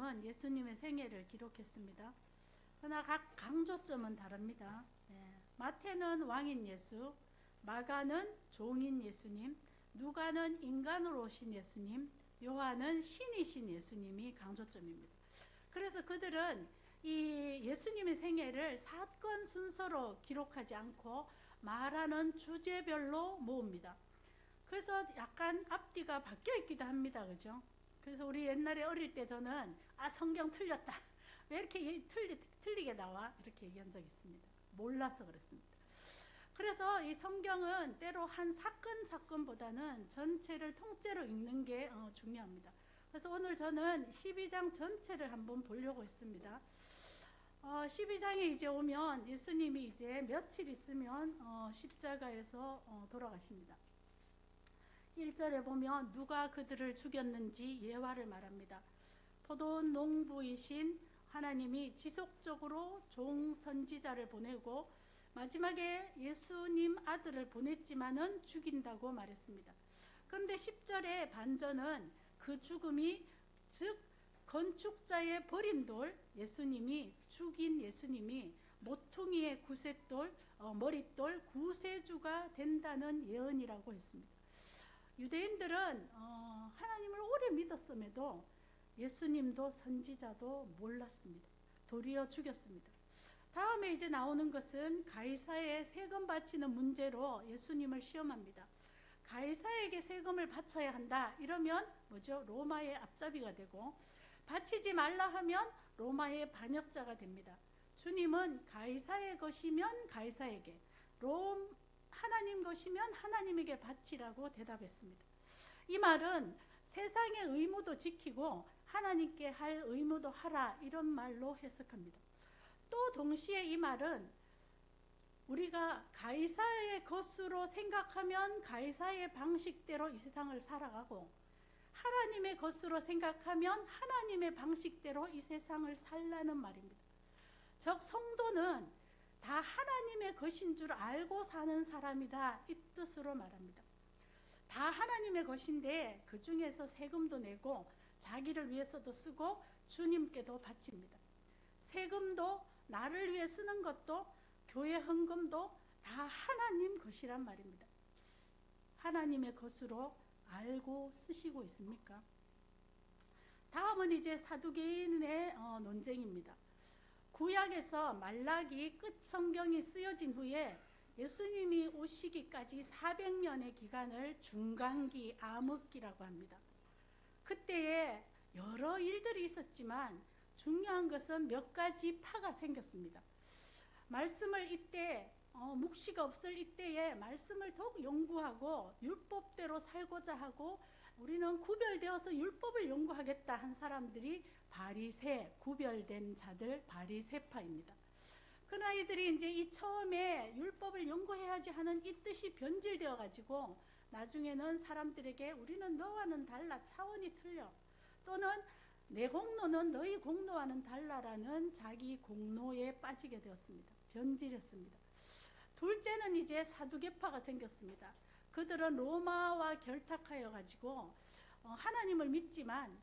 성경은 예수님의 생애를 기록했습니다. 그러나 각 강조점은 다릅니다. 마태는 왕인 예수, 마가는 종인 예수님, 누가는 인간으로 오신 예수님, 요한은 신이신 예수님이 강조점입니다. 그래서 그들은 이 예수님의 생애를 사건 순서로 기록하지 않고 말하는 주제별로 모읍니다. 그래서 약간 앞뒤가 바뀌어 있기도 합니다. 그죠? 그래서 우리 옛날에 어릴 때 저는 성경 틀렸다. 왜 이렇게 틀리게 나와? 이렇게 얘기한 적이 있습니다. 몰라서 그랬습니다. 그래서 이 성경은 때로 한 사건보다는 전체를 통째로 읽는 게 중요합니다. 그래서 오늘 저는 12장 전체를 한번 보려고 했습니다. 12장에 이제 오면 예수님이 이제 며칠 있으면 십자가에서 돌아가십니다. 1절에 보면 누가 그들을 죽였는지 예화를 말합니다. 포도원 농부이신 하나님이 지속적으로 종 선지자를 보내고 마지막에 예수님 아들을 보냈지만은 죽인다고 말했습니다. 그런데 10절의 반전은 그 죽음이 즉 건축자의 버린 돌 예수님이 죽인 예수님이 모퉁이의 구셋돌 머릿돌 구세주가 된다는 예언이라고 했습니다. 유대인들은 하나님을 오래 믿었음에도 예수님도 선지자도 몰랐습니다. 도리어 죽였습니다. 다음에 이제 나오는 것은 가이사에 세금 바치는 문제로 예수님을 시험합니다. 가이사에게 세금을 바쳐야 한다 이러면 뭐죠? 로마의 앞잡이가 되고, 바치지 말라 하면 로마의 반역자가 됩니다. 주님은 가이사의 것이면 가이사에게, 하나님 것이면 하나님에게 바치라고 대답했습니다. 이 말은 세상의 의무도 지키고 하나님께 할 의무도 하라 이런 말로 해석합니다. 또 동시에 이 말은 우리가 가이사의 것으로 생각하면 가이사의 방식대로 이 세상을 살아가고, 하나님의 것으로 생각하면 하나님의 방식대로 이 세상을 살라는 말입니다. 즉 성도는 다 하나님의 것인 줄 알고 사는 사람이다 이 뜻으로 말합니다. 다 하나님의 것인데 그 중에서 세금도 내고 자기를 위해서도 쓰고 주님께도 바칩니다. 세금도 나를 위해 쓰는 것도 교회 헌금도 다 하나님 것이란 말입니다. 하나님의 것으로 알고 쓰시고 있습니까? 다음은 이제 사두개인의 논쟁입니다. 구약에서 말라기 끝 성경이 쓰여진 후에 예수님이 오시기까지 400년의 기간을 중간기, 암흑기라고 합니다. 그때에 여러 일들이 있었지만 중요한 것은 몇 가지 파가 생겼습니다. 말씀을 이때 묵시가 없을 이때에 말씀을 더욱 연구하고 율법대로 살고자 하고 우리는 구별되어서 율법을 연구하겠다 한 사람들이 바리새, 구별된 자들 바리새파입니다. 그러나 이들이 이제 이 처음에 율법을 연구해야지 하는 이 뜻이 변질되어 가지고 나중에는 사람들에게 우리는 너와는 달라, 차원이 틀려, 또는 내 공로는 너희 공로와는 달라라는 자기 공로에 빠지게 되었습니다. 변질했습니다. 둘째는 이제 사두개파가 생겼습니다. 그들은 로마와 결탁하여 가지고 하나님을 믿지만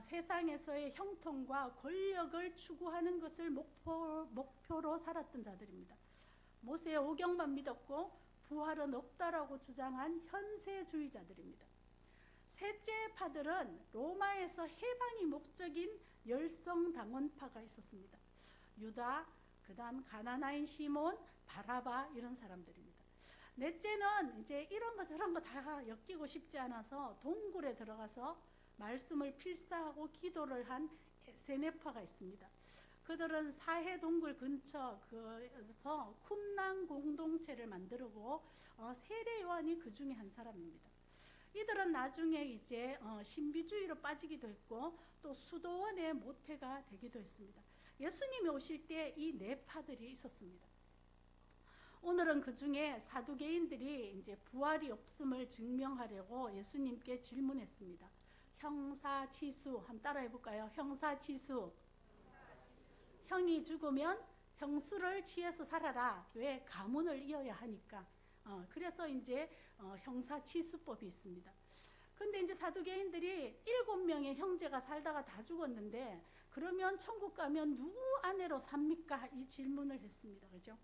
세상에서의 형통과 권력을 추구하는 것을 목표로 살았던 자들입니다. 모세의 오경만 믿었고 부활은 없다라고 주장한 현세주의자들입니다. 셋째 파들은 로마에서 해방이 목적인 열성당원파가 있었습니다. 유다, 그 다음 가나나인 시몬, 바라바 이런 사람들입니다. 넷째는 이제 이런 거 저런 거 다 엮이고 싶지 않아서 동굴에 들어가서 말씀을 필사하고 기도를 한 에세네파가 있습니다. 그들은 사해 동굴 근처에서 쿰랑 공동체를 만들고 세례 요한이 그 중에 한 사람입니다. 이들은 나중에 이제 신비주의로 빠지기도 했고 또 수도원의 모태가 되기도 했습니다. 예수님이 오실 때 이 네 파들이 있었습니다. 오늘은 그 중에 사두개인들이 이제 부활이 없음을 증명하려고 예수님께 질문했습니다. 형사치수 한번 따라해 볼까요? 형사치수. 형이 죽으면 형수를 취해서 살아라. 왜? 가문을 이어야 하니까. 그래서 이제 형사치수법이 있습니다. 근데 이제 사두개인들이 7명의 형제가 살다가 다 죽었는데 그러면 천국 가면 누구 아내로 삽니까? 이 질문을 했습니다. 그죠?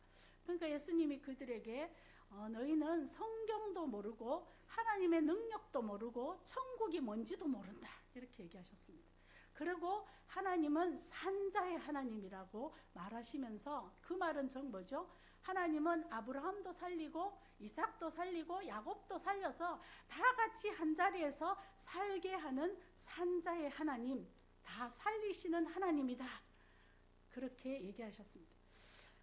그러니까 예수님이 그들에게 너희는 성경도 모르고 하나님의 능력도 모르고 천국이 뭔지도 모른다. 이렇게 얘기하셨습니다. 그리고 하나님은 산자의 하나님이라고 말하시면서 그 말은 정 뭐죠? 하나님은 아브라함도 살리고 이삭도 살리고 야곱도 살려서 다 같이 한자리에서 살게 하는 산자의 하나님, 다 살리시는 하나님이다. 그렇게 얘기하셨습니다.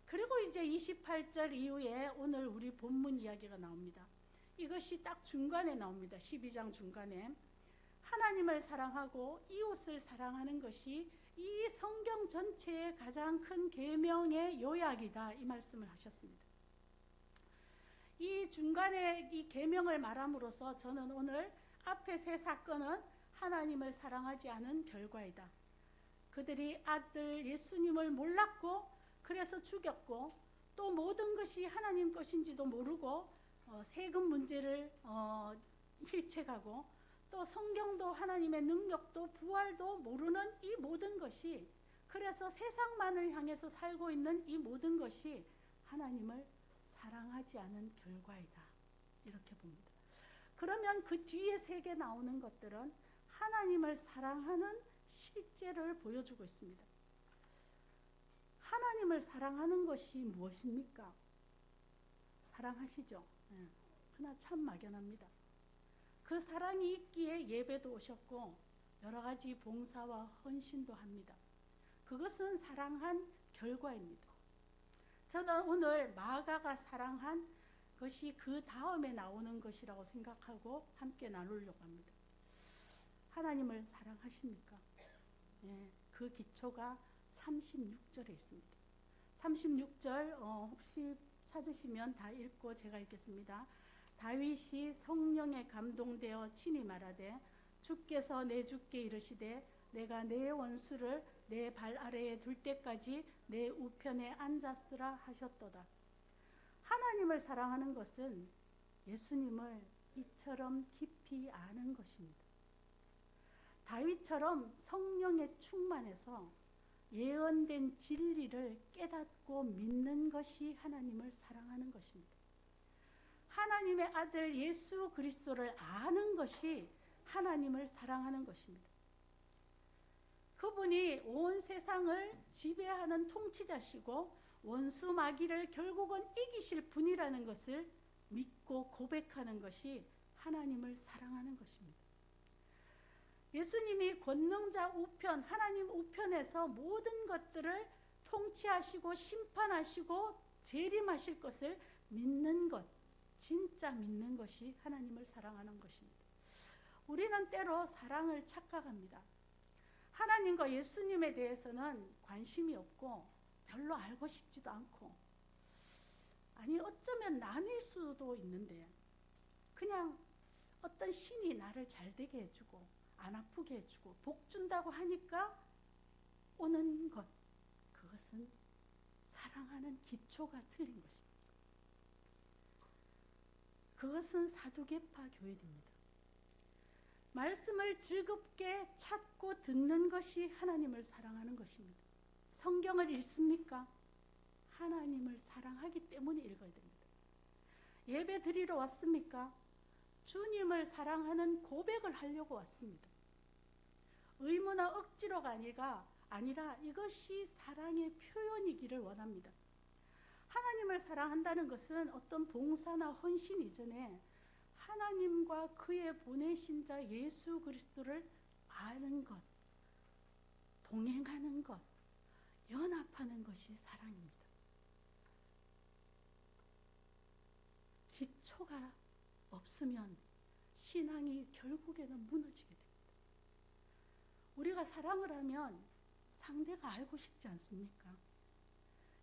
그리고 이제 28절 이후에 오늘 우리 본문 이야기가 나옵니다. 이것이 딱 중간에 나옵니다. 12장 중간에. 하나님을 사랑하고 이웃을 사랑하는 것이 이 성경 전체의 가장 큰 계명의 요약이다. 이 말씀을 하셨습니다. 이 중간에 이 계명을 말함으로써 저는 오늘 앞에 세 사건은 하나님을 사랑하지 않은 결과이다. 그들이 아들 예수님을 몰랐고 그래서 죽였고 또 모든 것이 하나님 것인지도 모르고 세금 문제를 힐책하고 또 성경도 하나님의 능력도 부활도 모르는 이 모든 것이, 그래서 세상만을 향해서 살고 있는 이 모든 것이 하나님을 사랑하지 않은 결과이다. 이렇게 봅니다. 그러면 그 뒤에 세 개 나오는 것들은 하나님을 사랑하는 실제를 보여주고 있습니다. 하나님을 사랑하는 것이 무엇입니까? 사랑하시죠? 그러나 참 막연합니다. 그 사랑이 있기에 예배도 오셨고 여러 가지 봉사와 헌신도 합니다. 그것은 사랑한 결과입니다. 저는 오늘 마가가 사랑한 것이 그 다음에 나오는 것이라고 생각하고 함께 나누려고 합니다. 하나님을 사랑하십니까? 그 기초가 36절에 있습니다. 36절 혹시 찾으시면 다 읽고 제가 읽겠습니다. 다윗이 성령에 감동되어 친히 말하되 주께서 내 주께 이르시되 내가 내 원수를 내 발 아래에 둘 때까지 내 우편에 앉았으라 하셨도다. 하나님을 사랑하는 것은 예수님을 이처럼 깊이 아는 것입니다. 다윗처럼 성령에 충만해서 예언된 진리를 깨닫고 믿는 것이 하나님을 사랑하는 것입니다. 하나님의 아들 예수 그리스도를 아는 것이 하나님을 사랑하는 것입니다. 그분이 온 세상을 지배하는 통치자시고 원수 마귀를 결국은 이기실 분이라는 것을 믿고 고백하는 것이 하나님을 사랑하는 것입니다. 예수님이 권능자 우편, 하나님 우편에서 모든 것들을 통치하시고 심판하시고 재림하실 것을 믿는 것, 진짜 믿는 것이 하나님을 사랑하는 것입니다. 우리는 때로 사랑을 착각합니다. 하나님과 예수님에 대해서는 관심이 없고 별로 알고 싶지도 않고, 아니 어쩌면 남일 수도 있는데 그냥 어떤 신이 나를 잘 되게 해주고 안 아프게 해주고 복 준다고 하니까 오는 것, 그것은 사랑하는 기초가 틀린 것입니다. 그것은 사두개파 교회입니다. 말씀을 즐겁게 찾고 듣는 것이 하나님을 사랑하는 것입니다. 성경을 읽습니까? 하나님을 사랑하기 때문에 읽어야 됩니다. 예배 드리러 왔습니까? 주님을 사랑하는 고백을 하려고 왔습니다. 의무나 억지로가 아니라 이것이 사랑의 표현이기를 원합니다. 하나님을 사랑한다는 것은 어떤 봉사나 헌신 이전에 하나님과 그의 보내신 자 예수 그리스도를 아는 것, 동행하는 것, 연합하는 것이 사랑입니다. 기초가 없으면 신앙이 결국에는 무너지게 됩니다. 우리가 사랑을 하면 상대가 알고 싶지 않습니까?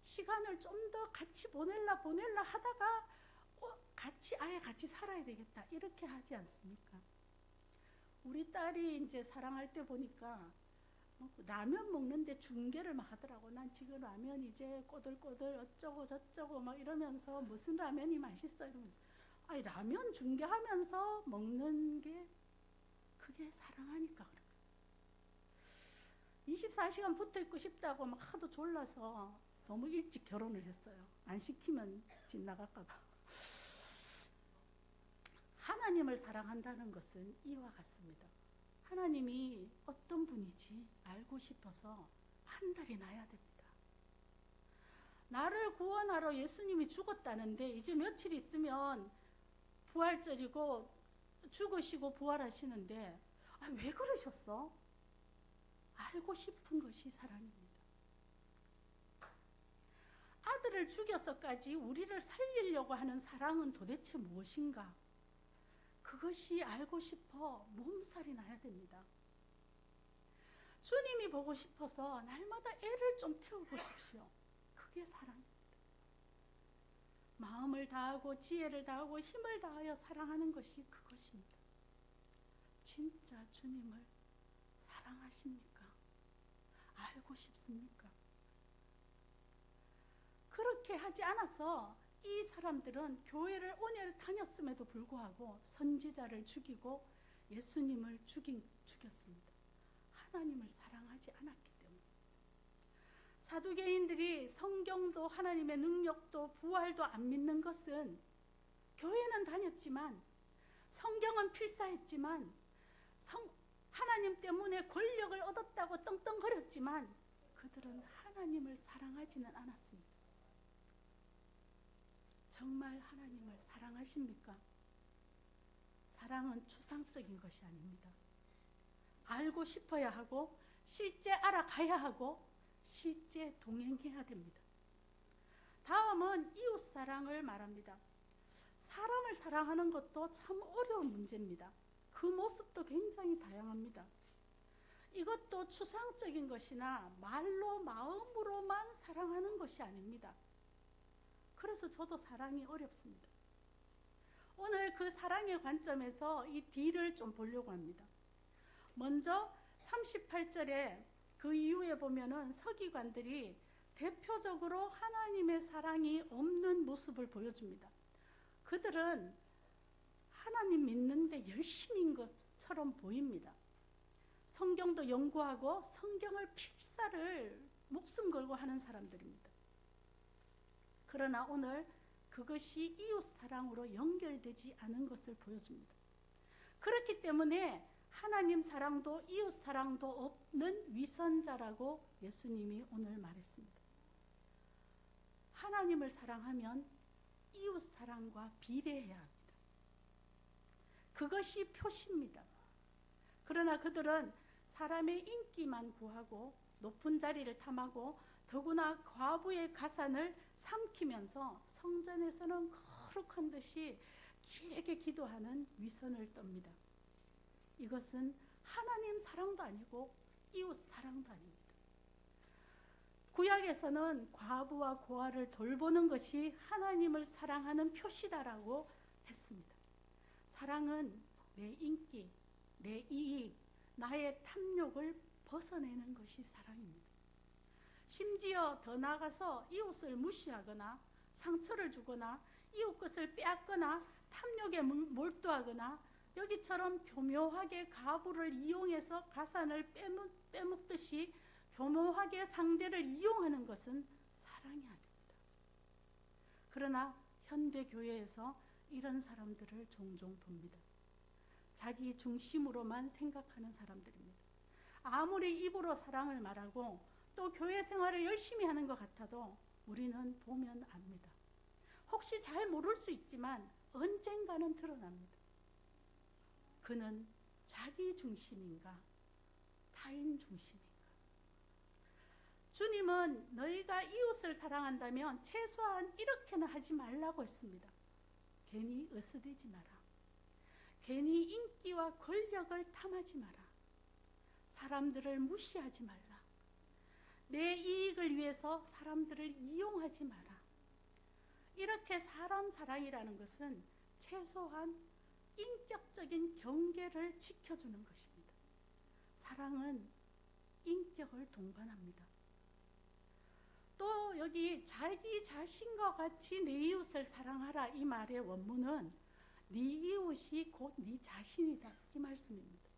시간을 좀 더 같이 보낼라 하다가 같이 살아야 되겠다 이렇게 하지 않습니까? 우리 딸이 이제 사랑할 때 보니까 라면 먹는데 중계를 막 하더라고. 난 지금 라면 이제 꼬들꼬들 어쩌고 저쩌고 막 이러면서 무슨 라면이 맛있어 이러면서, 아니 라면 중계하면서 먹는 게 그게 사랑하니까 그래. 24시간 붙어 있고 싶다고 막 하도 졸라서 너무 일찍 결혼을 했어요. 안 시키면 집 나갈까봐. 하나님을 사랑한다는 것은 이와 같습니다. 하나님이 어떤 분이지 알고 싶어서 한 달이 나야 됩니다. 나를 구원하러 예수님이 죽었다는데 이제 며칠 있으면 부활절이고 죽으시고 부활하시는데 왜 그러셨어? 알고 싶은 것이 사랑입니다. 아들을 죽여서까지 우리를 살리려고 하는 사랑은 도대체 무엇인가? 그것이 알고 싶어 몸살이 나야 됩니다. 주님이 보고 싶어서 날마다 애를 좀 태워보십시오. 그게 사랑입니다. 마음을 다하고 지혜를 다하고 힘을 다하여 사랑하는 것이 그것입니다. 진짜 주님을 사랑하십니까? 알고 싶습니까? 그렇게 하지 않아서 이 사람들은 교회를 오늘 다녔음에도 불구하고 선지자를 죽이고 예수님을 죽였습니다. 하나님을 사랑하지 않았기 때문에. 사두개인들이 성경도 하나님의 능력도 부활도 안 믿는 것은 교회는 다녔지만 성경은 필사했지만 하나님 때문에 권력을 얻었다고 떵떵거렸지만 그들은 하나님을 사랑하지는 않았습니다. 정말 하나님을 사랑하십니까? 사랑은 추상적인 것이 아닙니다. 알고 싶어야 하고 실제 알아가야 하고 실제 동행해야 됩니다. 다음은 이웃사랑을 말합니다. 사람을 사랑하는 것도 참 어려운 문제입니다. 그 모습도 굉장히 다양합니다. 이것도 추상적인 것이나 말로 마음으로만 사랑하는 것이 아닙니다. 그래서 저도 사랑이 어렵습니다. 오늘 그 사랑의 관점에서 이 D를 좀 보려고 합니다. 먼저 38절에 그 이후에 보면은 서기관들이 대표적으로 하나님의 사랑이 없는 모습을 보여줍니다. 그들은 하나님 믿는데 열심인 것처럼 보입니다. 성경도 연구하고 성경을 필사를 목숨 걸고 하는 사람들입니다. 그러나 오늘 그것이 이웃사랑으로 연결되지 않은 것을 보여줍니다. 그렇기 때문에 하나님 사랑도 이웃사랑도 없는 위선자라고 예수님이 오늘 말했습니다. 하나님을 사랑하면 이웃사랑과 비례해야 합니다. 그것이 표시입니다. 그러나 그들은 사람의 인기만 구하고 높은 자리를 탐하고 더구나 과부의 가산을 삼키면서 성전에서는 거룩한 듯이 길게 기도하는 위선을 떱니다. 이것은 하나님 사랑도 아니고 이웃 사랑도 아닙니다. 구약에서는 과부와 고아를 돌보는 것이 하나님을 사랑하는 표시다라고 했습니다. 사랑은 내 인기, 내 이익, 나의 탐욕을 벗어내는 것이 사랑입니다. 심지어 더 나아가서 이웃을 무시하거나 상처를 주거나 이웃 것을 빼앗거나 탐욕에 몰두하거나 여기처럼 교묘하게 가부를 이용해서 가산을 빼먹듯이 교묘하게 상대를 이용하는 것은 사랑이 아닙니다. 그러나 현대교회에서 이런 사람들을 종종 봅니다. 자기 중심으로만 생각하는 사람들입니다. 아무리 입으로 사랑을 말하고 또 교회 생활을 열심히 하는 것 같아도 우리는 보면 압니다. 혹시 잘 모를 수 있지만 언젠가는 드러납니다. 그는 자기 중심인가 타인 중심인가. 주님은 너희가 이웃을 사랑한다면 최소한 이렇게는 하지 말라고 했습니다. 괜히 으스대지 마라. 괜히 인기와 권력을 탐하지 마라. 사람들을 무시하지 말라. 내 이익을 위해서 사람들을 이용하지 마라. 이렇게 사람 사랑이라는 것은 최소한 인격적인 경계를 지켜주는 것입니다. 사랑은 인격을 동반합니다. 또 여기 자기 자신과 같이 내 이웃을 사랑하라 이 말의 원문은 네 이웃이 곧 네 자신이다 이 말씀입니다.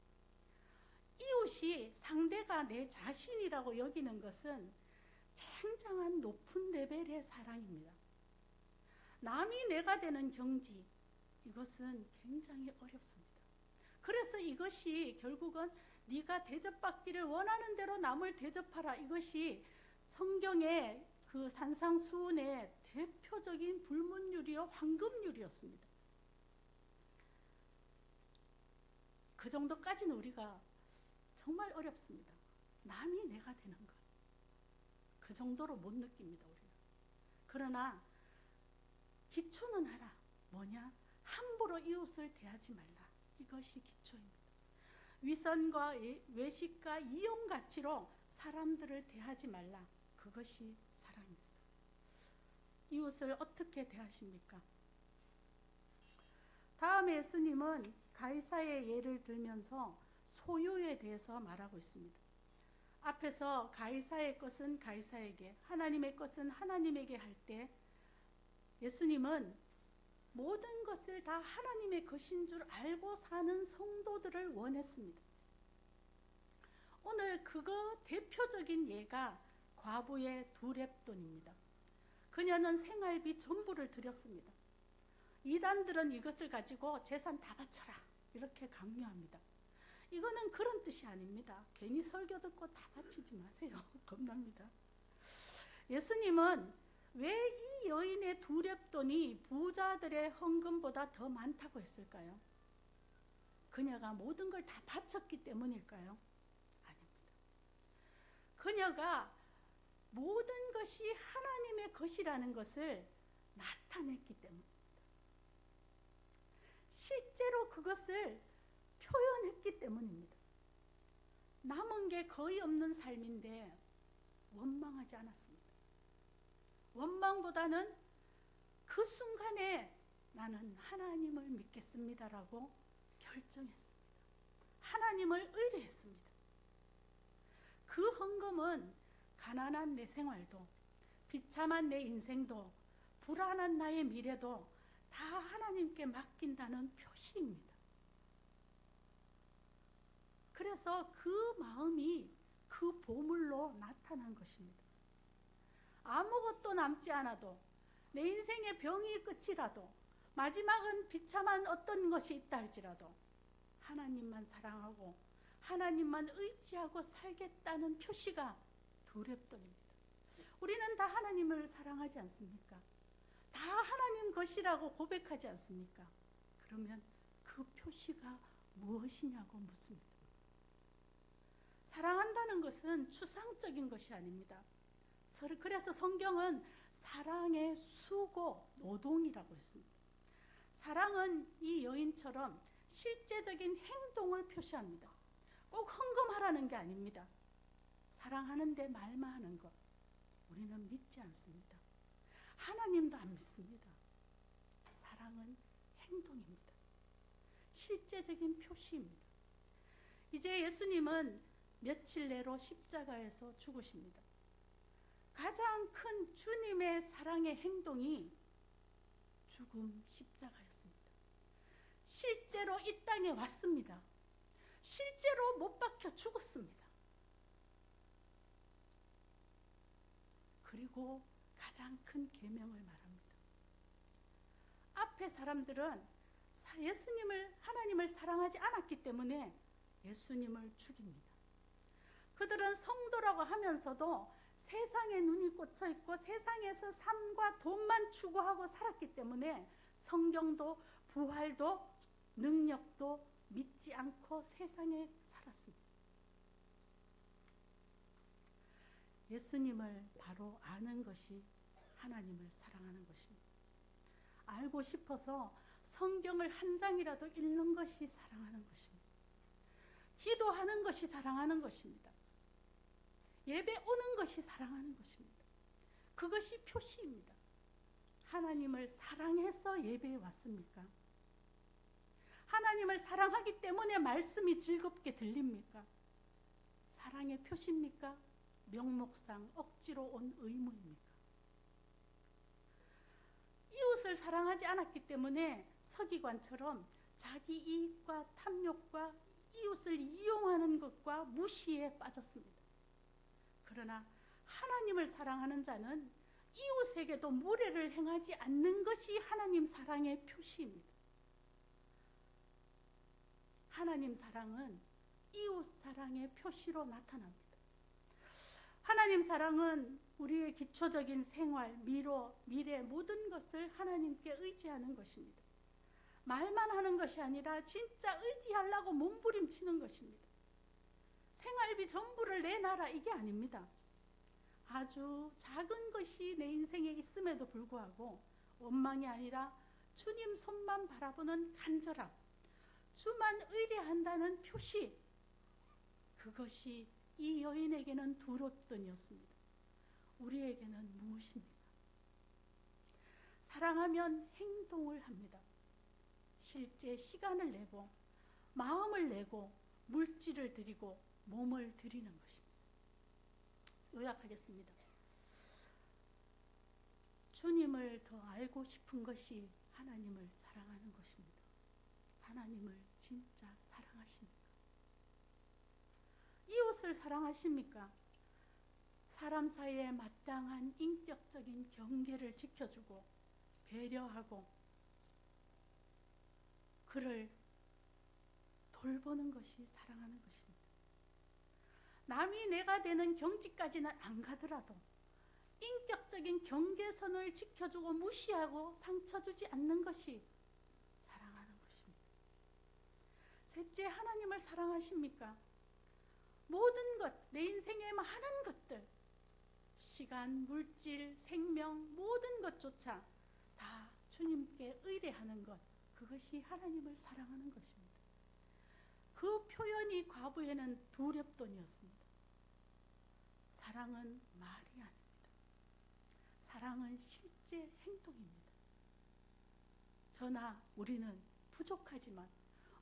이웃이 상대가 내 자신이라고 여기는 것은 굉장한 높은 레벨의 사랑입니다. 남이 내가 되는 경지, 이것은 굉장히 어렵습니다. 그래서 이것이 결국은 네가 대접받기를 원하는 대로 남을 대접하라, 이것이 성경의 그 산상수훈의 대표적인 불문율이요 황금률이었습니다. 그 정도까지는 우리가 정말 어렵습니다. 남이 내가 되는 것, 그 정도로 못 느낍니다, 우리는. 그러나 기초는 하라. 뭐냐? 함부로 이웃을 대하지 말라. 이것이 기초입니다. 위선과 외식과 이용 가치로 사람들을 대하지 말라. 그것이 사랑입니다. 이웃을 어떻게 대하십니까? 다음에 예수님은 가이사의 예를 들면서 소유에 대해서 말하고 있습니다. 앞에서 가이사의 것은 가이사에게, 하나님의 것은 하나님에게 할 때 예수님은 모든 것을 다 하나님의 것인 줄 알고 사는 성도들을 원했습니다. 오늘 그거 대표적인 예가 과부의 두 렙돈입니다. 그녀는 생활비 전부를 드렸습니다. 이단들은 이것을 가지고 재산 다 바쳐라, 이렇게 강요합니다. 이거는 그런 뜻이 아닙니다. 괜히 설교 듣고 다 바치지 마세요. 겁납니다. 예수님은 왜 이 여인의 두 렙돈이 부자들의 헌금보다 더 많다고 했을까요? 그녀가 모든 걸 다 바쳤기 때문일까요? 아닙니다. 그녀가 모든 것이 하나님의 것이라는 것을 나타냈기 때문입니다. 실제로 그것을 표현했기 때문입니다. 남은 게 거의 없는 삶인데 원망하지 않았습니다. 원망보다는 그 순간에 나는 하나님을 믿겠습니다라고 결정했습니다. 하나님을 의뢰했습니다. 그 헌금은 가난한 내 생활도, 비참한 내 인생도, 불안한 나의 미래도 다 하나님께 맡긴다는 표시입니다. 그래서 그 마음이 그 보물로 나타난 것입니다. 아무것도 남지 않아도, 내 인생의 병이 끝이라도, 마지막은 비참한 어떤 것이 있다 할지라도 하나님만 사랑하고 하나님만 의지하고 살겠다는 표시가 두 렙돈입니다. 우리는 다 하나님을 사랑하지 않습니까? 다 하나님 것이라고 고백하지 않습니까? 그러면 그 표시가 무엇이냐고 묻습니다. 사랑한다는 것은 추상적인 것이 아닙니다. 그래서 성경은 사랑의 수고, 노동이라고 했습니다. 사랑은 이 여인처럼 실제적인 행동을 표시합니다. 꼭 헌금하라는 게 아닙니다. 사랑하는데 말만 하는 것, 우리는 믿지 않습니다. 하나님도 안 믿습니다. 사랑은 행동입니다. 실제적인 표시입니다. 이제 예수님은 며칠 내로 십자가에서 죽으십니다. 가장 큰 주님의 사랑의 행동이 죽음, 십자가였습니다. 실제로 이 땅에 왔습니다. 실제로 못 박혀 죽었습니다. 그리고 가장 큰 계명을 말합니다. 앞에 사람들은 예수님을, 하나님을 사랑하지 않았기 때문에 예수님을 죽입니다. 그들은 성도라고 하면서도 세상에 눈이 꽂혀 있고 세상에서 삶과 돈만 추구하고 살았기 때문에 성경도 부활도 능력도 믿지 않고 세상에 살았습니다. 예수님을 바로 아는 것이 하나님을 사랑하는 것입니다. 알고 싶어서 성경을 한 장이라도 읽는 것이 사랑하는 것입니다. 기도하는 것이 사랑하는 것입니다. 예배 오는 것이 사랑하는 것입니다. 그것이 표시입니다. 하나님을 사랑해서 예배에 왔습니까? 하나님을 사랑하기 때문에 말씀이 즐겁게 들립니까? 사랑의 표시입니까? 명목상 억지로 온 의무입니까? 이웃을 사랑하지 않았기 때문에 서기관처럼 자기 이익과 탐욕과 이웃을 이용하는 것과 무시에 빠졌습니다. 그러나 하나님을 사랑하는 자는 이웃에게도 무례를 행하지 않는 것이 하나님 사랑의 표시입니다. 하나님 사랑은 이웃 사랑의 표시로 나타납니다. 하나님 사랑은 우리의 기초적인 생활, 미래 모든 것을 하나님께 의지하는 것입니다. 말만 하는 것이 아니라 진짜 의지하려고 몸부림치는 것입니다. 생활비 전부를 내놔라 이게 아닙니다. 아주 작은 것이 내 인생에 있음에도 불구하고 원망이 아니라 주님 손만 바라보는 간절함, 주만 의뢰한다는 표시, 그것이 이 여인에게는 두렵돈이었습니다. 우리에게는 무엇입니까? 사랑하면 행동을 합니다. 실제 시간을 내고 마음을 내고 물질을 드리고 몸을 드리는 것입니다. 요약하겠습니다. 주님을 더 알고 싶은 것이 하나님을 사랑하는 것입니다. 하나님을 진짜 사랑하십니까? 이웃을 사랑하십니까? 사람 사이에 마땅한 인격적인 경계를 지켜주고 배려하고 그를 돌보는 것이 사랑하는 것입니다. 남이 내가 되는 경지까지는 안 가더라도 인격적인 경계선을 지켜주고 무시하고 상처 주지 않는 것이 사랑하는 것입니다. 셋째, 하나님을 사랑하십니까? 모든 것, 내 인생에 많은 것들, 시간, 물질, 생명, 모든 것조차 다 주님께 의뢰하는 것, 그것이 하나님을 사랑하는 것입니다. 그 표현이 과부에는 두렵돈이었습니다. 사랑은 말이 아닙니다. 사랑은 실제 행동입니다. 저나 우리는 부족하지만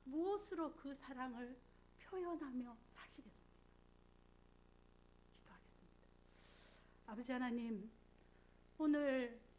무엇으로 그 사랑을 표현하며 사시겠습니까? 기도하겠습니다. 아버지 하나님, 오늘